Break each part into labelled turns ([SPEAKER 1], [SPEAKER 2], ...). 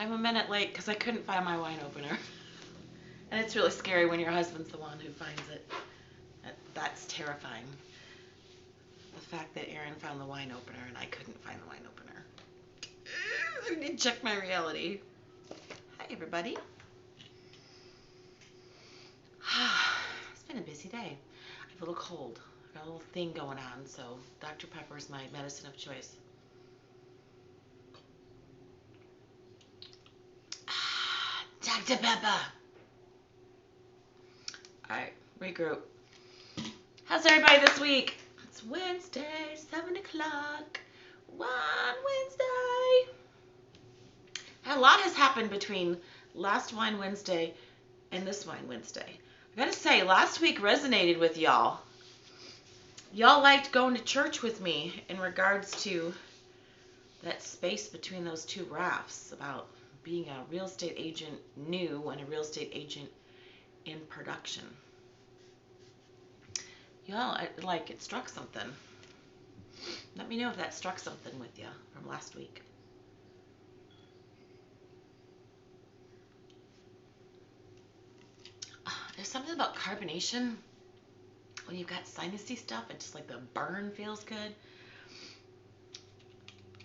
[SPEAKER 1] I'm a minute late because I couldn't find my wine opener. And it's really scary when your husband's the one who finds it. That's terrifying. The fact that Aaron found the wine opener and I couldn't find the wine opener. I need to check my reality. Hi, everybody. It's been a busy day. I have a little cold. I've got a little thing going on, so Dr. Pepper is my medicine of choice. Dr. Pepper. All right, regroup. How's everybody this week? It's Wednesday, 7 o'clock. Wine Wednesday. A lot has happened between last Wine Wednesday and this Wine Wednesday. I gotta say, last week resonated with y'all. Y'all liked going to church with me in regards to that space between those two rafts about being a real estate agent new and a real estate agent in production. Y'all, it struck something. Let me know if that struck something with you from last week. There's something about carbonation when you've got sinusy stuff and just like the burn feels good.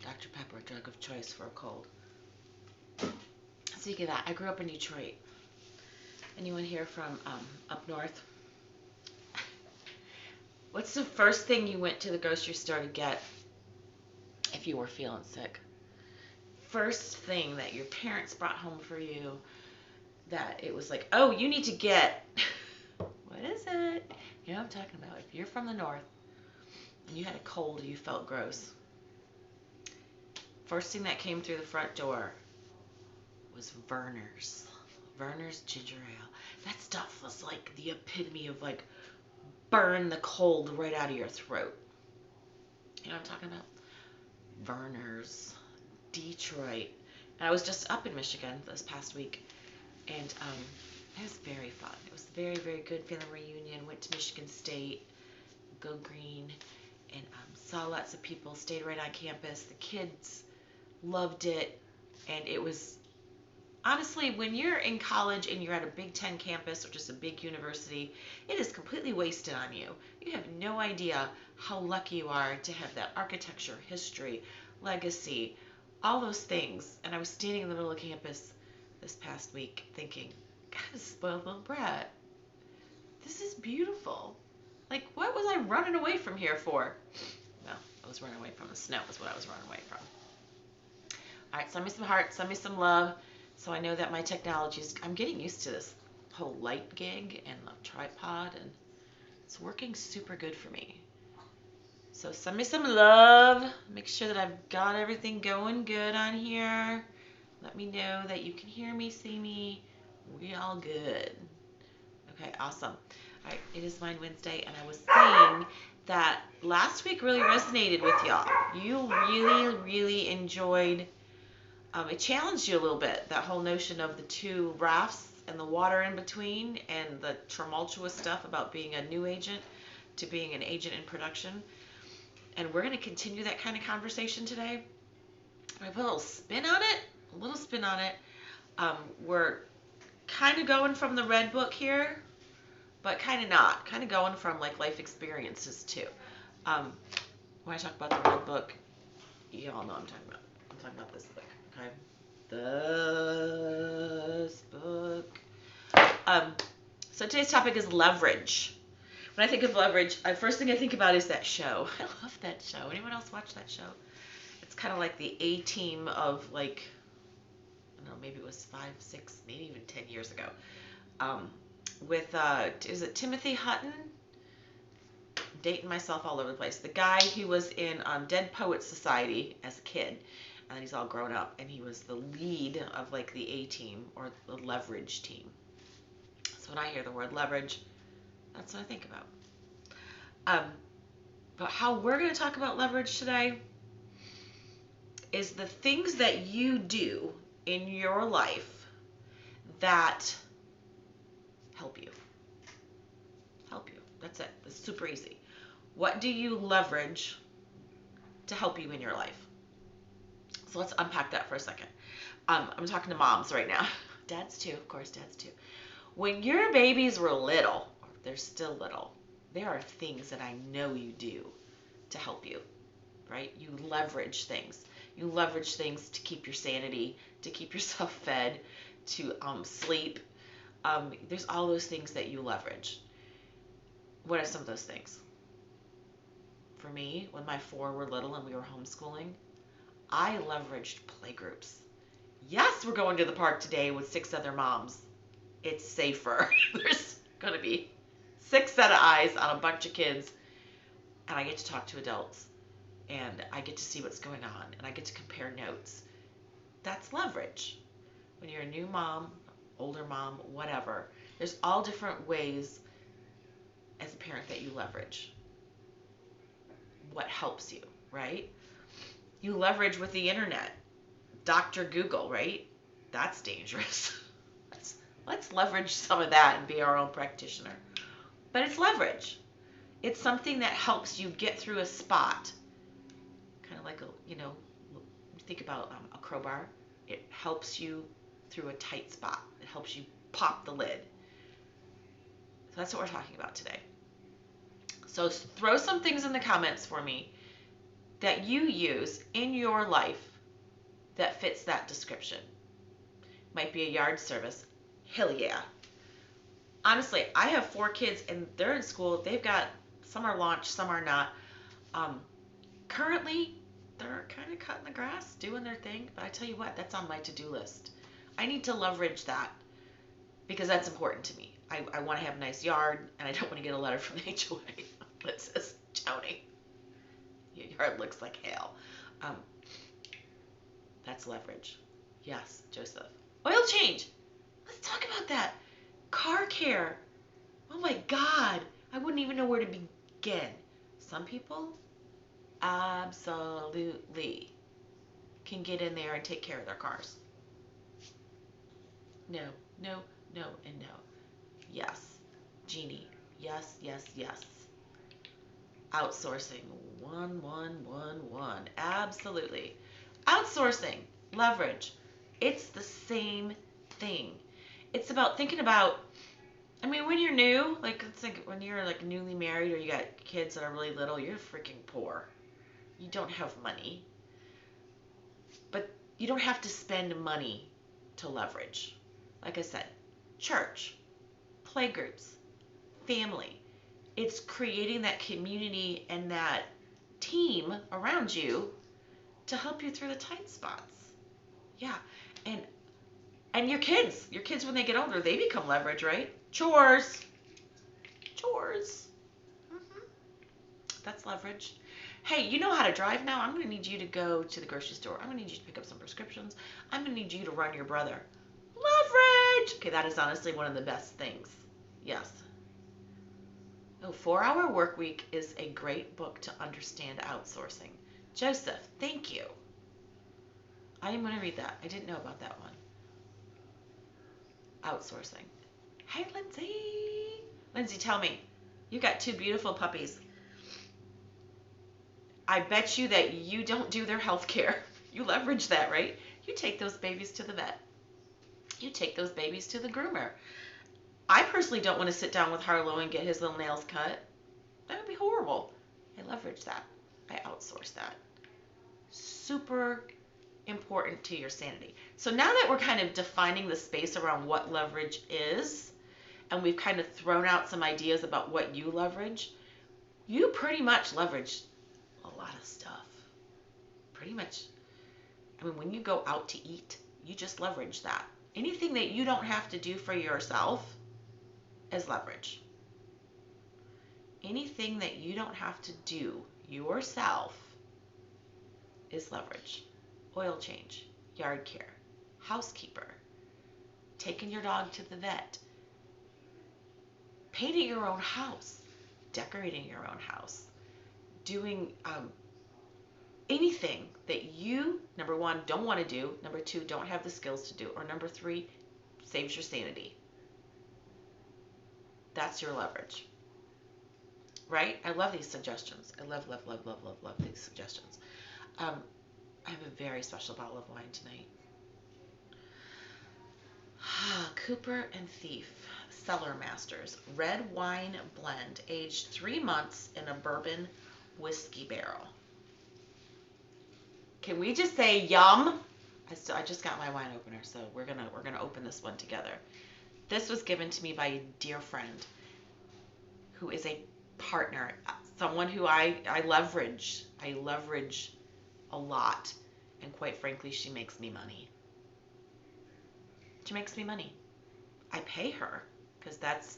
[SPEAKER 1] Dr. Pepper, a drug of choice for a cold. Speaking of that, I grew up in Detroit. Anyone here from up north? What's the first thing you went to the grocery store to get if you were feeling sick? First thing that your parents brought home for you that it was like, oh, you need to get, what is it? You know what I'm talking about. If you're from the north and you had a cold or you felt gross, first thing that came through the front door was Vernors. Vernors ginger ale. That stuff was like the epitome of like burn the cold right out of your throat. You know what I'm talking about? Vernors, Detroit. And I was just up in Michigan this past week, and it was very fun. It was very, very good family reunion. Went to Michigan State, go green, and saw lots of people, stayed right on campus. The kids loved it, and it was, honestly, when you're in college and you're at a Big Ten campus or just a big university, it is completely wasted on you. You have no idea how lucky you are to have that architecture, history, legacy, all those things. And I was standing in the middle of campus this past week thinking, God, spoiled little brat. This is beautiful. Like, what was I running away from here for? Well, I was running away from the snow is what I was running away from. All right, send me some hearts, send me some love. So I know that my technology is, I'm getting used to this whole light gig and the tripod, and it's working super good for me. So send me some love. Make sure that I've got everything going good on here. Let me know that you can hear me, see me. We all good. Okay, awesome. All right, it is Wine Wednesday, and I was saying that last week really resonated with y'all. You really, really enjoyed. It challenged you a little bit, that whole notion of the two rafts and the water in between and the tumultuous stuff about being a new agent to being an agent in production. And we're going to continue that kind of conversation today. I'm going to put a little spin on it. We're kind of going from the red book here, but kind of not. Kind of going from like life experiences too. When I talk about the red book, you all know what I'm talking about. I'm talking about this book. Okay, this book. So today's topic is leverage. When I think of leverage, the first thing I think about is that show. I love that show. Anyone else watch that show? It's kind of like the A-team of like, I don't know, maybe it was 5, 6, maybe even 10 years ago. With, is it Timothy Hutton? Dating myself all over the place. The guy who was in Dead Poets Society as a kid. And he's all grown up, and he was the lead of like the A-team or the leverage team. So when I hear the word leverage, that's what I think about. But how we're going to talk about leverage today is the things that you do in your life that help you. Help you. That's it. It's super easy. What do you leverage to help you in your life? So let's unpack that for a second. I'm talking to moms right now. Dads too, of course, dads too. When your babies were little, or they're still little, there are things that I know you do to help you, right? You leverage things. You leverage things to keep your sanity, to keep yourself fed, to sleep. There's all those things that you leverage. What are some of those things? For me, when my four were little and we were homeschooling, I leveraged playgroups. Yes, we're going to the park today with 6 other moms. It's safer. There's going to be 6 set of eyes on a bunch of kids, and I get to talk to adults, and I get to see what's going on, and I get to compare notes. That's leverage. When you're a new mom, older mom, whatever, there's all different ways as a parent that you leverage what helps you, right? You leverage with the internet. Dr. Google, right? That's dangerous. Let's leverage some of that and be our own practitioner. But it's leverage. It's something that helps you get through a spot. Kind of like think about a crowbar. It helps you through a tight spot. It helps you pop the lid. So that's what we're talking about today. So throw some things in the comments for me that you use in your life that fits that description. Might be a yard service. Hell yeah. Honestly, I have 4 kids and they're in school. They've got, some are launched, some are not. Currently, they're kind of cutting the grass, doing their thing. But I tell you what, that's on my to-do list. I need to leverage that because that's important to me. I want to have a nice yard, and I don't want to get a letter from the HOA that says, Tony, your yard looks like hell. That's leverage. Yes, Joseph. Oil change. Let's talk about that. Car care. Oh my God. I wouldn't even know where to begin. Some people absolutely can get in there and take care of their cars. No, no, no, and no. Yes. Jeannie. Yes, yes, yes. Outsourcing. 1111. Absolutely. Outsourcing. Leverage. It's the same thing. It's about thinking about, when you're new, like, let's think when you're like newly married or you got kids that are really little, you're freaking poor. You don't have money. But you don't have to spend money to leverage. Like I said, church, playgroups, family. It's creating that community and that team around you to help you through the tight spots. Yeah. And your kids when they get older, they become leverage, right? Chores. Mm-hmm. That's leverage. Hey, you know how to drive now? I'm going to need you to go to the grocery store. I'm going to need you to pick up some prescriptions. I'm going to need you to run your brother. Leverage. Okay, that is honestly one of the best things. Yes. Oh, 4-Hour Workweek is a great book to understand outsourcing. Joseph, thank you. I am going to read that. I didn't know about that one. Outsourcing. Hey, Lindsay. Lindsay, tell me. You got 2 beautiful puppies. I bet you that you don't do their health care. You leverage that, right? You take those babies to the vet. You take those babies to the groomer. I personally don't want to sit down with Harlow and get his little nails cut. That would be horrible. I leverage that. I outsource that. Super important to your sanity. So now that we're kind of defining the space around what leverage is, and we've kind of thrown out some ideas about what you leverage, you pretty much leverage a lot of stuff. Pretty much. When you go out to eat, you just leverage that. Anything that you don't have to do for yourself is leverage. Anything that you don't have to do yourself is leverage. Oil change, yard care, housekeeper, taking your dog to the vet, painting your own house, decorating your own house, doing anything that you, number 1, don't want to do, number 2, don't have the skills to do, or number 3, saves your sanity. That's your leverage. Right? I love these suggestions. I love these suggestions. I have a very special bottle of wine tonight. Cooper and Thief Cellar Masters red wine blend, aged 3 months in a bourbon whiskey barrel. Can we just say yum? I just got my wine opener, so we're gonna open this one together. This was given to me by a dear friend who is a partner, someone who I leverage. I leverage a lot, and quite frankly, she makes me money. She makes me money. I pay her because that's,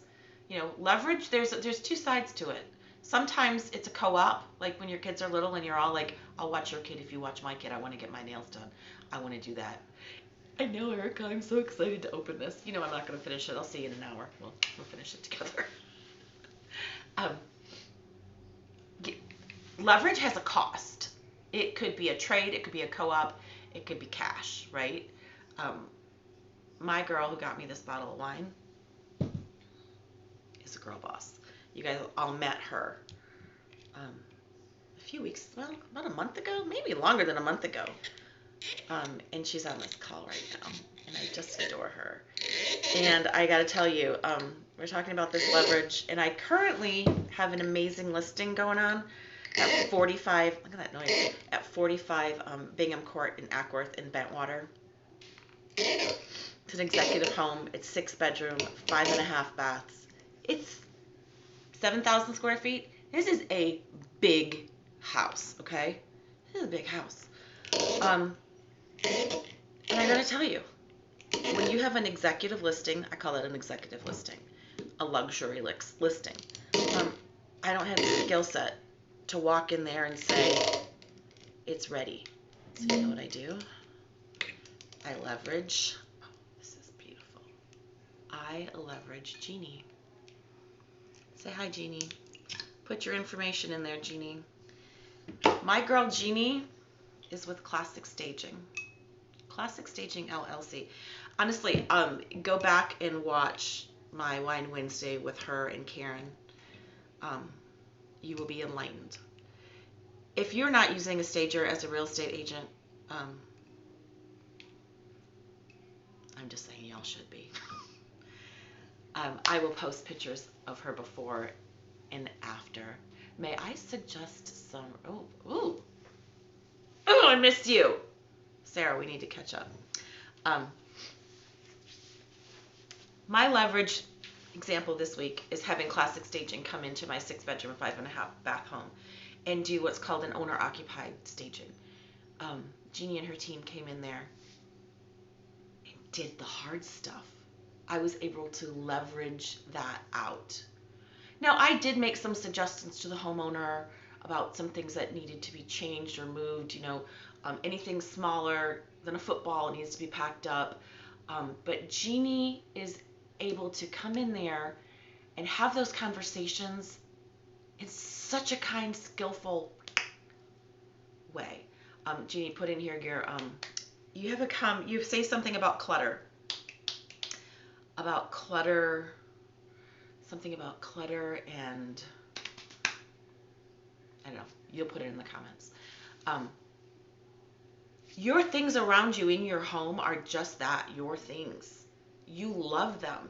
[SPEAKER 1] leverage. There's two sides to it. Sometimes it's a co-op, like when your kids are little and you're all like, I'll watch your kid if you watch my kid. I want to get my nails done. I want to do that. I know, Erica. I'm so excited to open this. I'm not going to finish it. I'll see you in an hour. We'll finish it together. Leverage has a cost. It could be a trade. It could be a co-op. It could be cash, right? My girl who got me this bottle of wine is a girl boss. You guys all met her a few weeks, well, about a month ago, maybe longer than a month ago. And she's on this call right now, and I just adore her. And I got to tell you, we're talking about this leverage, and I currently have an amazing listing going on at 45, look at that noise, at 45 Bingham Court in Ackworth in Bentwater. It's an executive home. It's 6 bedroom, 5.5 baths. It's 7,000 square feet. This is a big house, okay? This is a big house. And I gotta tell you, when you have an executive listing, I call it an executive listing, a luxury listing. I don't have the skill set to walk in there and say, it's ready. So you know what I do? I leverage. Oh, this is beautiful. I leverage Jeannie. Say hi, Jeannie. Put your information in there, Jeannie. My girl Jeannie is with Classic Staging. Classic Staging LLC. Honestly, go back and watch my Wine Wednesday with her and Karen. You will be enlightened. If you're not using a stager as a real estate agent, I'm just saying y'all should be. I will post pictures of her before and after. May I suggest some... Oh, I missed you. Sarah, we need to catch up. My leverage example this week is having Classic Staging come into my 6 bedroom, 5.5 bath home and do what's called an owner occupied staging. Jeannie and her team came in there and did the hard stuff. I was able to leverage that out. Now, I did make some suggestions to the homeowner about some things that needed to be changed or moved. Anything smaller than a football needs to be packed up. But Jeannie is able to come in there and have those conversations in such a kind, skillful way. Jeannie, put in here you say something about clutter. Something about clutter, and I don't know, you'll put it in the comments. Your things around you in your home are just that, your things. You love them.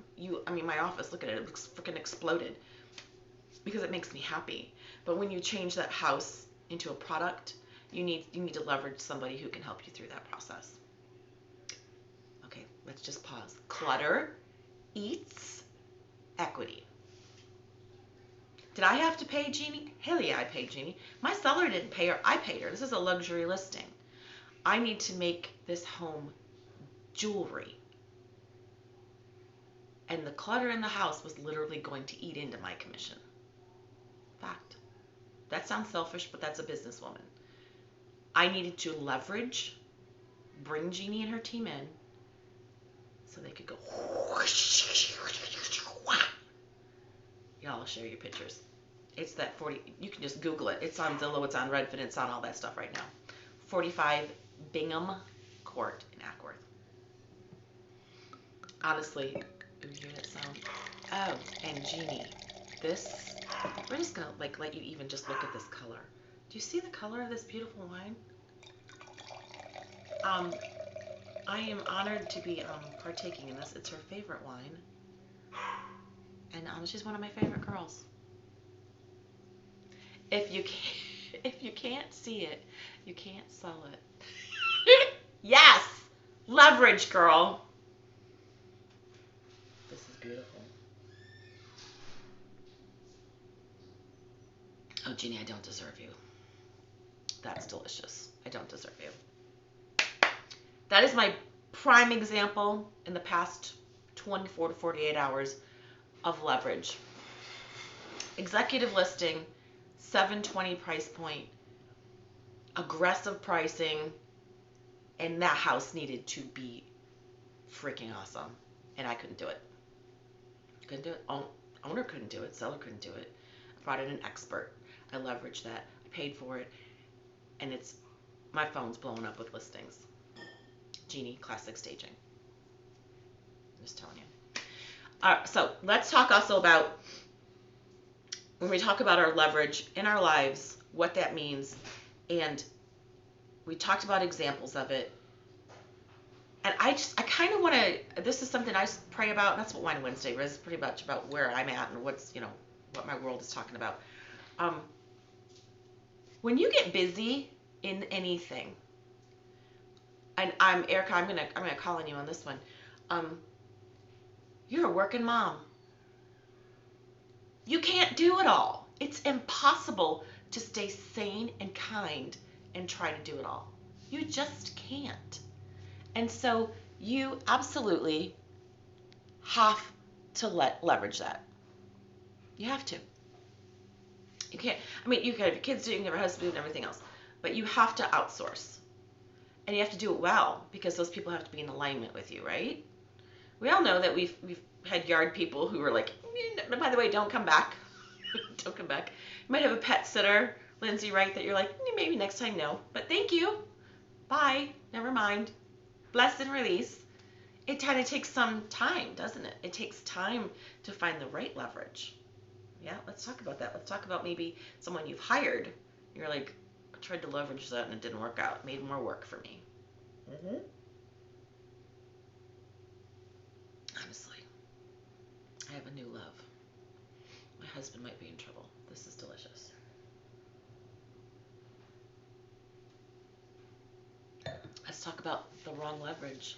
[SPEAKER 1] My office, look at it, it looks freaking exploded because it makes me happy. But when you change that house into a product, you need to leverage somebody who can help you through that process. Okay, let's just pause. Clutter eats equity. Did I have to pay Jeannie? Hell yeah, I paid Jeannie. My seller didn't pay her. I paid her. This is a luxury listing. I need to make this home jewelry. And the clutter in the house was literally going to eat into my commission. Fact. That sounds selfish, but that's a businesswoman. I needed to leverage, bring Jeannie and her team in, so they could go. Y'all, I'll share your pictures. It's that 40. You can just Google it. It's on Zillow. It's on Redfin. It's on all that stuff right now. 45 Bingham Court in Ackworth. Honestly, you hear that sound? Oh, and Jeannie, we're just gonna let you even just look at this color. Do you see the color of this beautiful wine? Um, I am honored to be partaking in this. It's her favorite wine, and she's one of my favorite girls. If you can't, if you can't see it, you can't sell it. Yes, leverage, girl. This is beautiful. Oh, Jeannie, I don't deserve you. That's delicious. I don't deserve you. That is my prime example in the past 24 to 48 hours of leverage. Executive listing, 720 price point, aggressive pricing, and that house needed to be freaking awesome. And I couldn't do it. Couldn't do it. Owner couldn't do it. Seller couldn't do it. I brought in an expert. I leveraged that. I paid for it. And it's my phone's blowing up with listings. Jeannie, classic staging. I'm just telling you. So let's talk also about when we talk about our leverage in our lives, what that means. And we talked about examples of it. And I kind of want to, this is something I pray about. That's what Wine Wednesday is, pretty much about where I'm at and what's, what my world is talking about. When you get busy in anything, and Erica, I'm gonna call on you on this one. You're a working mom. You can't do it all. It's impossible to stay sane and kind and try to do it all. You just can't. And so you absolutely have to leverage that. You have to. You can't. I mean, you can have your kids do it, you can have your husband do it, and everything else. But you have to outsource. And you have to do it well because those people have to be in alignment with you, right? We all know that we've had yard people who are like, by the way, don't come back. Don't come back. You might have a pet sitter, Lindsay, right, that you're like, maybe next time, no. But thank you. Bye. Never mind. Bless and release. It kind of takes some time, doesn't it? It takes time to find the right leverage. Yeah, let's talk about that. Let's talk about maybe someone you've hired. You're like, I tried to leverage that and it didn't work out. It made more work for me. Honestly, I have a new love. My husband might be in trouble. This is delicious. Let's talk about the wrong leverage.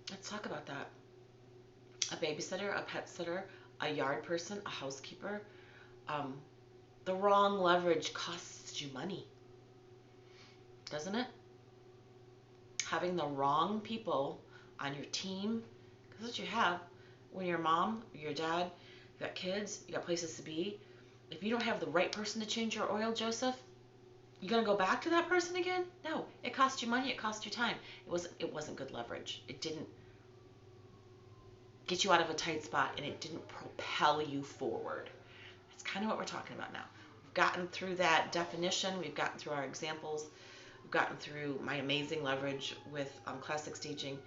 [SPEAKER 1] Let's talk about that. A babysitter, a pet sitter, a yard person, a housekeeper. The wrong leverage costs you money, doesn't it? Having the wrong people on your team, because that's what you have. When you're a mom, or your dad, you got kids, you got places to be. If you don't have the right person to change your oil, Joseph, you gonna go back to that person again? No, it cost you money, it cost you time. It wasn't good leverage. It didn't get you out of a tight spot, and it didn't propel you forward. That's kind of what we're talking about now. We've gotten through that definition. We've gotten through our examples. We've gotten through my amazing leverage with classic staging.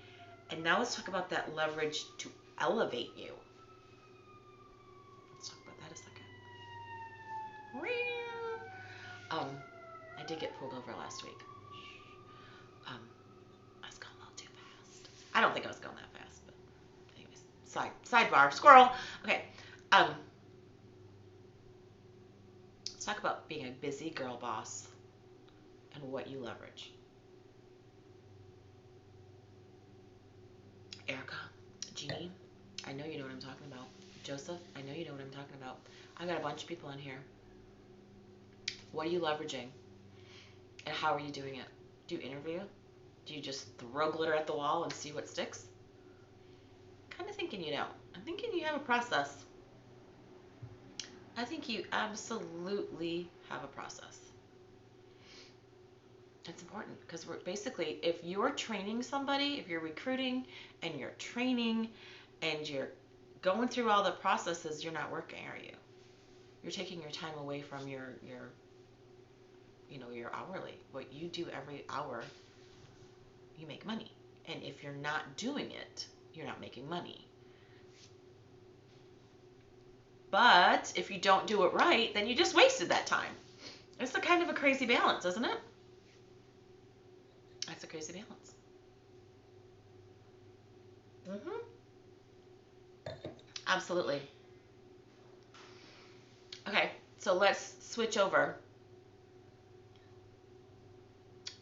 [SPEAKER 1] And now let's talk about that leverage to elevate you. Let's talk about that a second. I did get pulled over last week. I was going a little too fast. I don't think I was going that fast, but anyways, sidebar, squirrel. Okay. Let's talk about being a busy girl boss and what you leverage. Erica, Jeannie, I know you know what I'm talking about. Joseph, I know you know what I'm talking about. I've got a bunch of people in here. What are you leveraging? And how are you doing it? Do you interview? Do you just throw glitter at the wall and see what sticks? I'm kind of thinking you don't. I'm thinking you have a process. I think you absolutely have a process. It's important because we're basically, if you're training somebody, if you're recruiting and you're training and you're going through all the processes, you're not working, are you? You're taking your time away from your hourly. What you do every hour, you make money. And if you're not doing it, you're not making money. But if you don't do it right, then you just wasted that time. It's a kind of a crazy balance, isn't it? I That's a crazy balance. Mm-hmm. Absolutely. Okay, so let's switch over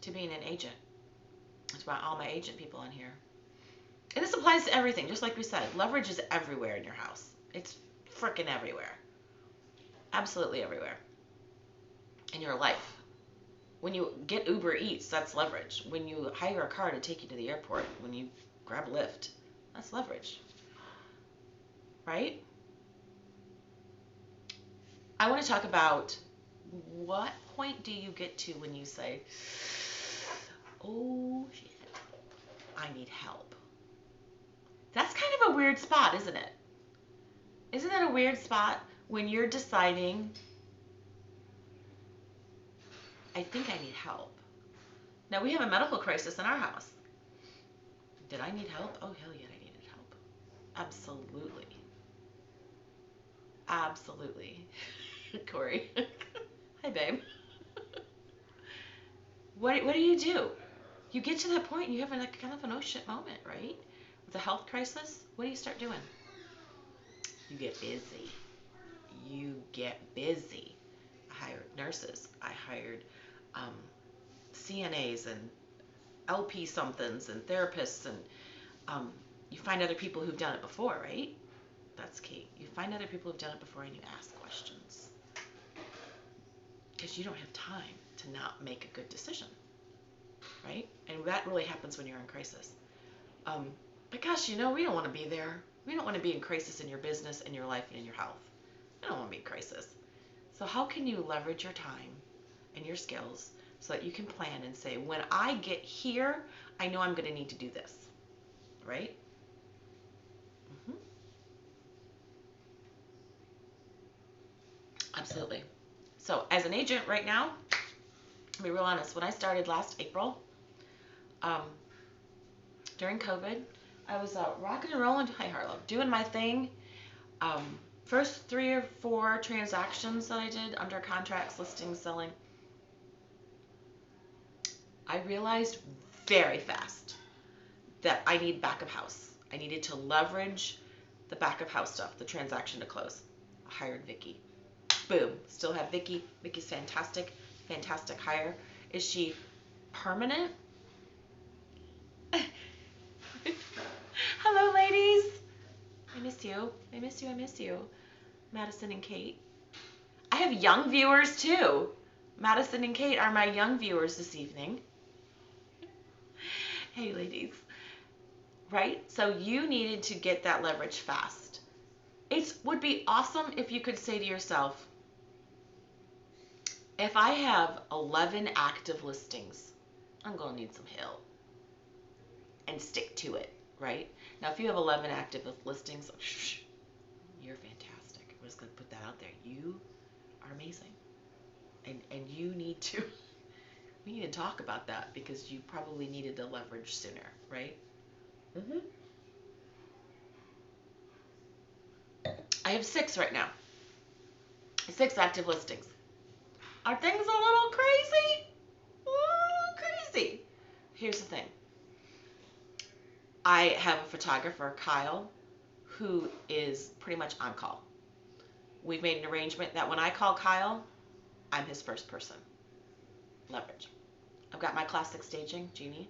[SPEAKER 1] to being an agent. That's why all my agent people on here. And this applies to everything, just like we said. Leverage is everywhere in your house. It's freaking everywhere. Absolutely everywhere. In your life. When you get Uber Eats, that's leverage. When you hire a car to take you to the airport, when you grab Lyft, that's leverage. Right? I want to talk about what point do you get to when you say, oh shit, I need help. That's kind of a weird spot, isn't it? Isn't that a weird spot when you're deciding, I think I need help? Now, we have a medical crisis in our house. Did I need help? Oh, hell yeah, I needed help. Absolutely. Absolutely. Corey. Hi, babe. What do? You get to that point and you have a kind of an oh shit moment, right? With a health crisis, what do you start doing? You get busy. You get busy. I hired nurses. I hired CNAs and LP somethings and therapists, and you find other people who've done it before, right? That's key. You find other people who've done it before and you ask questions. Because you don't have time to not make a good decision, right? And that really happens when you're in crisis. But gosh, we don't want to be there. We don't want to be in crisis in your business, in your life, and in your health. We don't want to be in crisis. So how can you leverage your time and your skills so that you can plan and say, when I get here, I know I'm going to need to do this, right? Mm-hmm. Absolutely. So as an agent right now, to be real honest, when I started last April, during COVID, I was rocking and rolling, hi Harlow, doing my thing. First 3 or 4 transactions that I did under contracts, listings, selling, I realized very fast that I need back of house. I needed to leverage the back of house stuff, the transaction to close. I hired Vicky. Boom. Still have Vicky. Vicky's fantastic. Fantastic hire. Is she permanent? Hello, ladies. I miss you. I miss you. I miss you. Madison and Kate. I have young viewers too. Madison and Kate are my young viewers this evening. Hey, ladies. Right? So you needed to get that leverage fast. It would be awesome if you could say to yourself, if I have 11 active listings, I'm going to need some help. And stick to it, right? Now, if you have 11 active listings, you're fantastic. I'm just going to put that out there. You are amazing. And you need to, we need to talk about that because you probably needed the leverage sooner, right? Mm-hmm. I have 6 right now. 6 active listings. Are things a little crazy? A little crazy. Here's the thing. I have a photographer, Kyle, who is pretty much on call. We've made an arrangement that when I call Kyle, I'm his first person. Leverage. I've got my classic staging, Jeannie.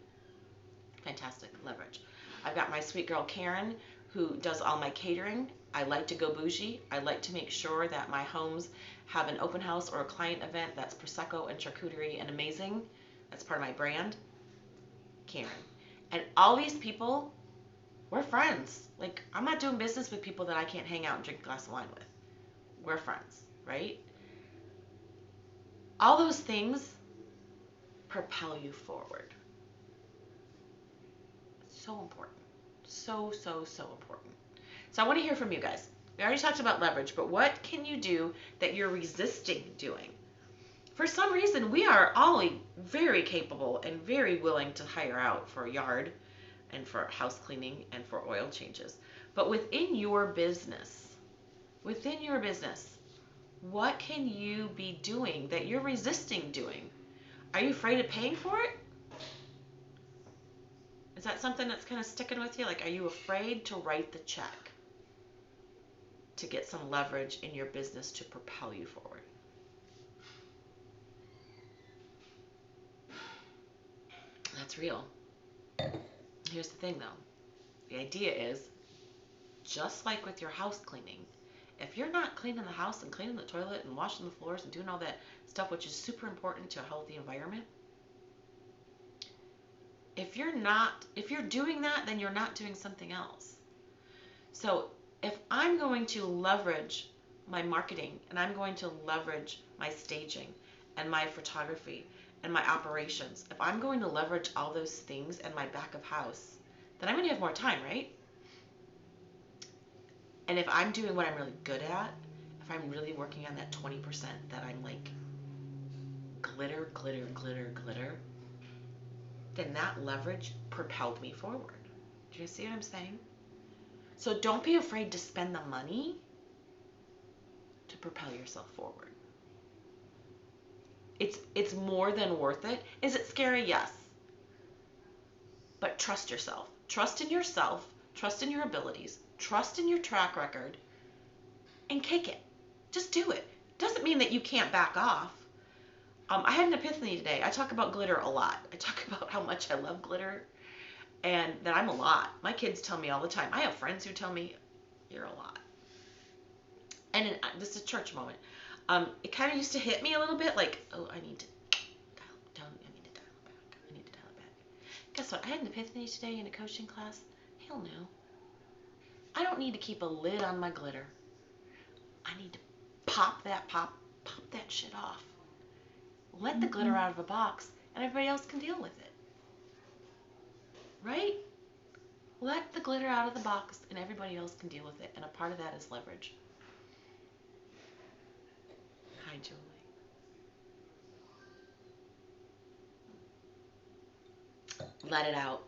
[SPEAKER 1] Fantastic. Leverage. I've got my sweet girl, Karen, who does all my catering. I like to go bougie. I like to make sure that my homes have an open house or a client event that's Prosecco and charcuterie and amazing. That's part of my brand. Karen. And all these people, we're friends. Like, I'm not doing business with people that I can't hang out and drink a glass of wine with. We're friends, right? All those things propel you forward. So important. So, so, so important. So I want to hear from you guys. We already talked about leverage, but what can you do that you're resisting doing? For some reason, we are all very capable and very willing to hire out for a yard and for house cleaning and for oil changes. But within your business, what can you be doing that you're resisting doing? Are you afraid of paying for it? Is that something that's kind of sticking with you? Like, are you afraid to write the check to get some leverage in your business to propel you forward? That's real. Here's the thing, though. The idea is, just like with your house cleaning, if you're not cleaning the house and cleaning the toilet and washing the floors and doing all that stuff, which is super important to a healthy environment, if you're doing that, then you're not doing something else. So if I'm going to leverage my marketing and I'm going to leverage my staging and my photography and my operations, if I'm going to leverage all those things in my back of house, then I'm going to have more time, right? And if I'm doing what I'm really good at, if I'm really working on that 20% that I'm like glitter, glitter, glitter, glitter, then that leverage propelled me forward. Do you see what I'm saying? So don't be afraid to spend the money to propel yourself forward. It's more than worth it. Is it scary? Yes. But trust yourself. Trust in yourself. Trust in your abilities. Trust in your track record. And kick it. Just do it. Doesn't mean that you can't back off. I had an epiphany today. I talk about glitter a lot. I talk about how much I love glitter and that I'm a lot. My kids tell me all the time. I have friends who tell me, you're a lot. And this is a church moment. It kind of used to hit me a little bit like, oh, I need to dial it down. I need to dial it back. I need to dial it back. Guess what? I had an epiphany today in a coaching class. Hell no. I don't need to keep a lid on my glitter. I need to pop that shit off. Let the glitter out of a box, and everybody else can deal with it. Right? Let the glitter out of the box, and everybody else can deal with it. And a part of that is leverage. Hi, Julie. Let it out.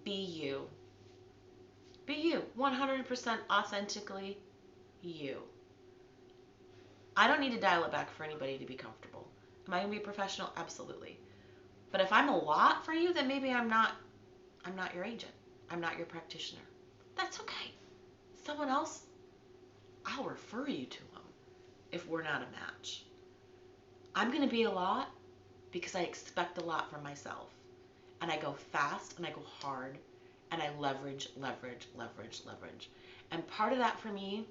[SPEAKER 1] Be you. Be you. 100% authentically you. I don't need to dial it back for anybody to be comfortable. Am I going to be professional? Absolutely. But if I'm a lot for you, then maybe I'm not your agent. I'm not your practitioner. That's okay. Someone else, I'll refer you to them if we're not a match. I'm going to be a lot because I expect a lot from myself. And I go fast and I go hard and I leverage. And part of that for me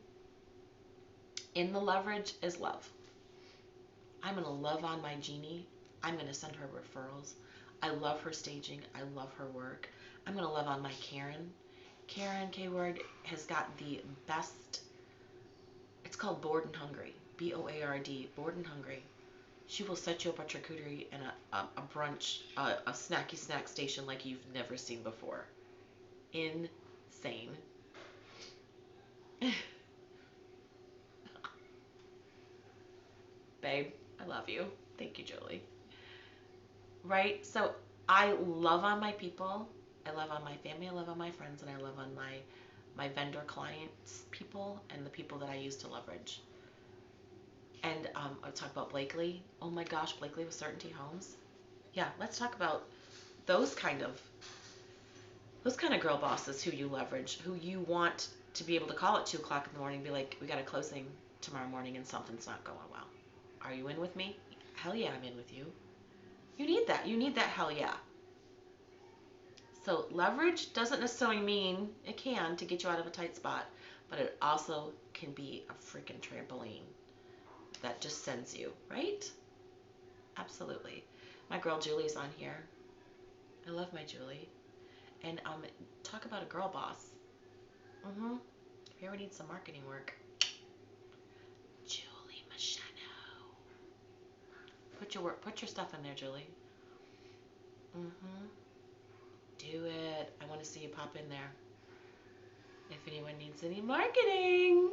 [SPEAKER 1] in the leverage is love. I'm going to love on my Jeannie. I'm going to send her referrals. I love her staging. I love her work. I'm going to love on my Karen. Karen K-Word has got the best, it's called Bored and Hungry. B-O-A-R-D, Bored and Hungry. She will set you up a charcuterie and a brunch, a snacky snack station like you've never seen before. Insane. Babe, I love you. Thank you, Julie. Right? So I love on my people. I love on my family. I love on my friends. And I love on my vendor clients people and the people that I use to leverage. And I talk about Blakely. Oh my gosh, Blakely with Certainty Homes. Yeah, let's talk about those kind of girl bosses who you leverage, who you want to be able to call at 2 o'clock in the morning and be like, we got a closing tomorrow morning and something's not going well. Are you in with me? Hell yeah, I'm in with you. You need that. You need that hell yeah. So leverage doesn't necessarily mean, it can to get you out of a tight spot, but it also can be a freaking trampoline that just sends you, right? Absolutely. My girl Julie's on here. I love my Julie. And talk about a girl boss. If you ever need some marketing work, Julie Machado. Put your stuff in there, Julie. Do it. I want to see you pop in there. If anyone needs any marketing,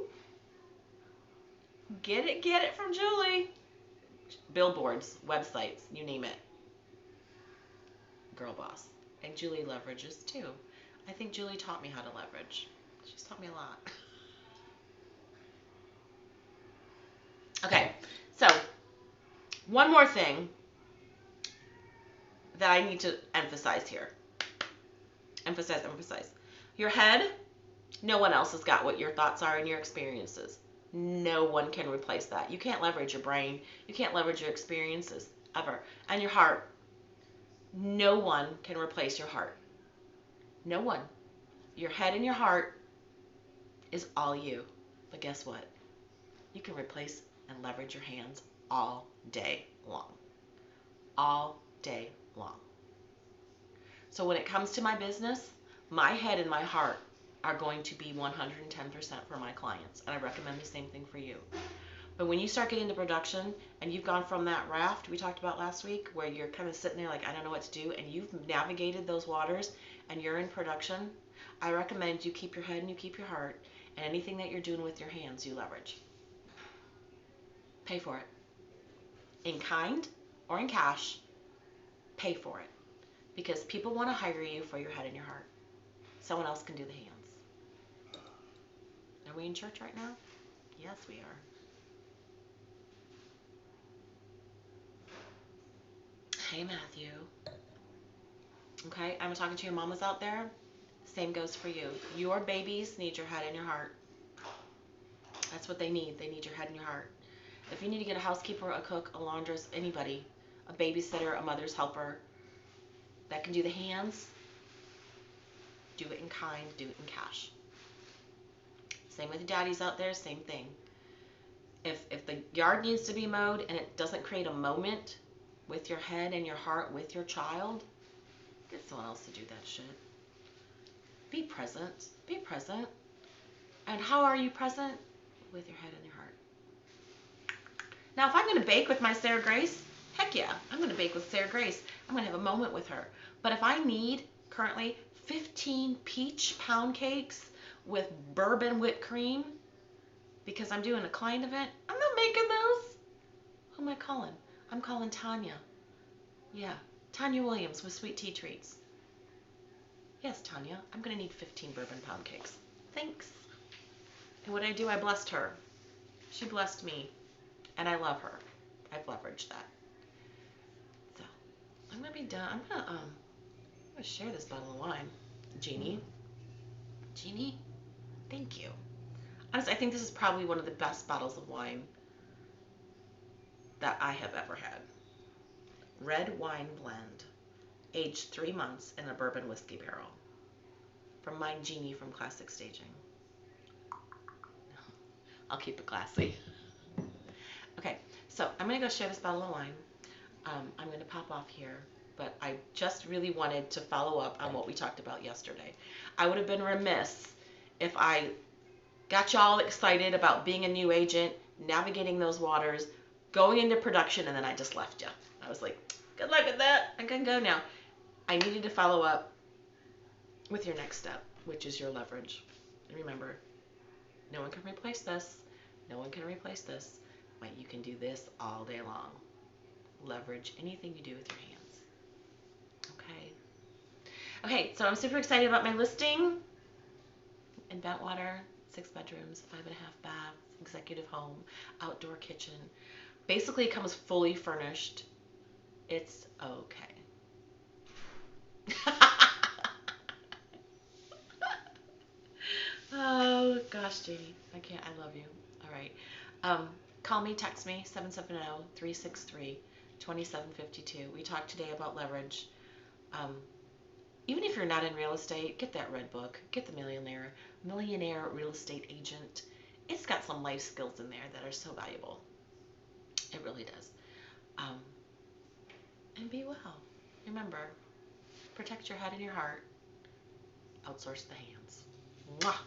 [SPEAKER 1] get it from Julie. Billboards, websites, you name it. Girl boss. And Julie leverages too. I think Julie taught me how to leverage. She's taught me a lot. Okay, so one more thing that I need to emphasize here. Emphasize, emphasize. Your head, no one else has got what your thoughts are and your experiences. No one can replace that. You can't leverage your brain. You can't leverage your experiences ever. And your heart. No one can replace your heart. No one. Your head and your heart is all you. But guess what? You can replace and leverage your hands all day long. All day long. So when it comes to my business, my head and my heart are going to be 110% for my clients. And I recommend the same thing for you. But when you start getting into production and you've gone from that raft we talked about last week where you're kind of sitting there like, I don't know what to do, and you've navigated those waters and you're in production, I recommend you keep your head and you keep your heart, and anything that you're doing with your hands, you leverage. Pay for it. In kind or in cash, pay for it. Because people want to hire you for your head and your heart. Someone else can do the hands. Are we in church right now? Yes, we are. Hey, Matthew. Okay, I'm talking to your mamas out there. Same goes for you. Your babies need your head and your heart. That's what they need. They need your head and your heart. If you need to get a housekeeper, a cook, a laundress, anybody, a babysitter, a mother's helper that can do the hands, do it in kind, do it in cash. Same with the daddies out there, same thing. If the yard needs to be mowed and it doesn't create a moment with your head and your heart with your child, get someone else to do that shit. Be present. Be present. And how are you present? With your head and your heart. Now, if I'm going to bake with my Sarah Grace, heck yeah, I'm going to bake with Sarah Grace. I'm going to have a moment with her. But if I need currently 15 peach pound cakes with bourbon whipped cream because I'm doing a client event, I'm not making those. Who am I calling? I'm calling Tanya. Yeah, Tanya Williams with Sweet Tea Treats. Yes, Tanya, I'm going to need 15 bourbon pound cakes. Thanks. And what I do, I blessed her. She blessed me. And I love her. I've leveraged that. So, I'm going to be done. I'm going to share this bottle of wine. Jeannie, thank you. Honestly, I think this is probably one of the best bottles of wine that I have ever had. Red wine blend, aged 3 months in a bourbon whiskey barrel. From my Jeannie from Classic Staging. I'll keep it classy. Okay, so I'm going to go share this bottle of wine. I'm going to pop off here, but I just really wanted to follow up on what we talked about yesterday. I would have been remiss if I got y'all excited about being a new agent, navigating those waters, going into production, and then I just left you. I was like, good luck with that. I can go now. I needed to follow up with your next step, which is your leverage. And remember, no one can replace this. No one can replace this. But you can do this all day long. Leverage anything you do with your hands. Okay. Okay, so I'm super excited about my listing in Bentwater. 6 bedrooms, 5.5 baths, executive home, outdoor kitchen. Basically, it comes fully furnished. It's okay. Oh, gosh, Jeannie. I can't. I love you. All right. Call me, text me, 770-363-2752. We talked today about leverage. Even if you're not in real estate, get that red book. Get the Millionaire Real Estate Agent. It's got some life skills in there that are so valuable. It really does. And be well. Remember, protect your head and your heart. Outsource the hands. Mwah!